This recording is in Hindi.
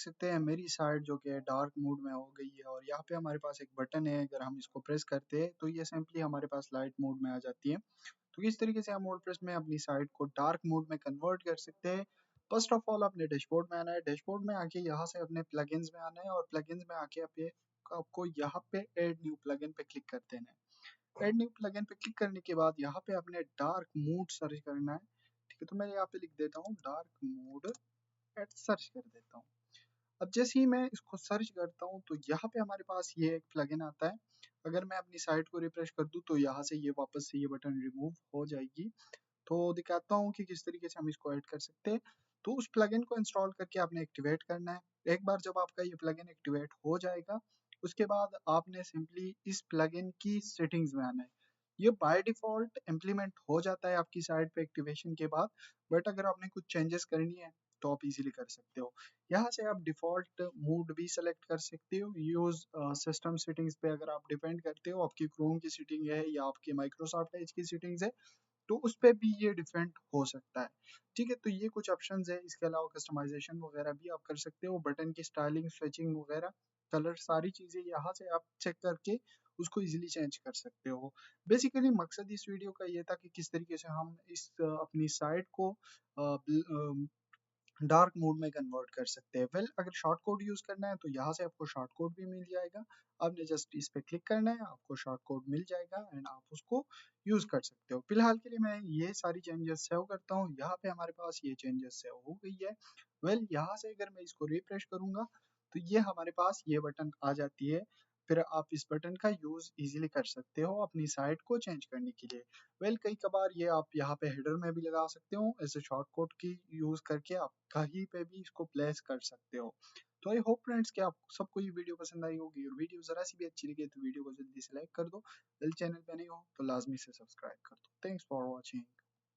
सकते हैं मेरी साइड जो कि डार्क मोड में हो गई है, और यहाँ पे हमारे पास एक बटन है, अगर हम इसको प्रेस करते हैं तो ये सिंपली हमारे पास लाइट मोड में आ जाती है। तो इस तरीके से हम वर्डप्रेस में अपनी साइट को डार्क मोड में कन्वर्ट कर सकते हैं। फर्स्ट ऑफ ऑल अपने डैशबोर्ड में आना है, डैशबोर्ड में आके यहाँ से अपने प्लगइन्स में आना है, और प्लगइन्स में आके आपको यहाँ पे ऐड न्यू प्लगइन पे क्लिक कर देना है। ऐड न्यू प्लगइन पे क्लिक करने के बाद यहाँ पे अपने डार्क मोड सर्च करना है। ठीक है, तो मैं यहाँ पे लिख देता हूँ डार्क मोड एट, सर्च कर देता हूँ। अब जैसे ही मैं इसको सर्च करता हूँ तो यहाँ पे हमारे पास ये एक प्लगइन आता है। अगर मैं अपनी साइट को रिफ्रेश कर दूँ तो यहाँ से ये वापस से ये बटन रिमूव हो जाएगी। तो दिखाता हूँ कि किस तरीके से हम इसको ऐड कर सकते हैं। तो उस प्लगइन को इंस्टॉल करके आपने एक्टिवेट करना है। एक बार जब आपका ये प्लगइन एक्टिवेट हो जाएगा, उसके बाद आपने सिंपली इस प्लगइन की सेटिंग्स में आना है। ये बाय डिफॉल्ट इम्प्लीमेंट हो जाता है आपकी साइट पे एक्टिवेशन के बाद, बट अगर आपने कुछ चेंजेस करनी है तो आप इजीली कर सकते हो। यहाँ से आप डिफॉल्ट मूड भी सेलेक्ट कर सकते हो। यूज सिस्टम सेटिंग्स पे अगर आप डिपेंड करते हो, आपकी क्रोम की सेटिंग है या आपकी माइक्रोसॉफ्ट एज की सेटिंग्स है, तो उस पे भी ये डिफरेंट हो सकता है। ठीक है, तो ये कुछ ऑप्शंस है। इसके अलावा कस्टमाइजेशन वगैरह भी आप कर सकते हो, बटन की स्टाइलिंग, स्विचिंग वगैरह, कलर, सारी चीजें यहाँ से आप चेक करके उसको इजीली चेंज कर सकते हो। बेसिकली मकसद इस वीडियो का ये था कि किस तरीके से हम इस अपनी साइट को डार्क मोड में कन्वर्ट कर सकते हैं। वेल, अगर शॉर्ट कोड यूज करना है तो यहाँ से आपको शॉर्ट कोड भी मिल जाएगा। आपने जस्ट इस पे क्लिक करना है, आपको शॉर्ट कोड मिल जाएगा एंड आप उसको यूज कर सकते हो। फिलहाल के लिए मैं ये सारी चेंजेस सेव करता हूँ। यहाँ पे हमारे पास ये चेंजेस सेव हो गई है। वेल, यहाँ से अगर मैं इसको रिफ्रेश करूंगा तो ये हमारे पास ये बटन आ जाती है। फिर आप इस बटन का यूज इजीली कर सकते हो अपनी साइट को चेंज करने के लिए। वेल, कई कबार ये आप यहाँ पे हेडर में भी लगा सकते हो, ऐसे शॉर्टकट की यूज करके आप कहीं पे भी इसको प्लेस कर सकते हो। तो आई होप फ्रेंड्स कि आप सबको ये वीडियो पसंद आई होगी, और वीडियो जरा सी भी अच्छी लगे तो वीडियो को जल्दी से लाइक कर दो। वेल, चैनल पे नहीं हो तो लाजमी से सब्सक्राइब कर दो। Thanks for watching.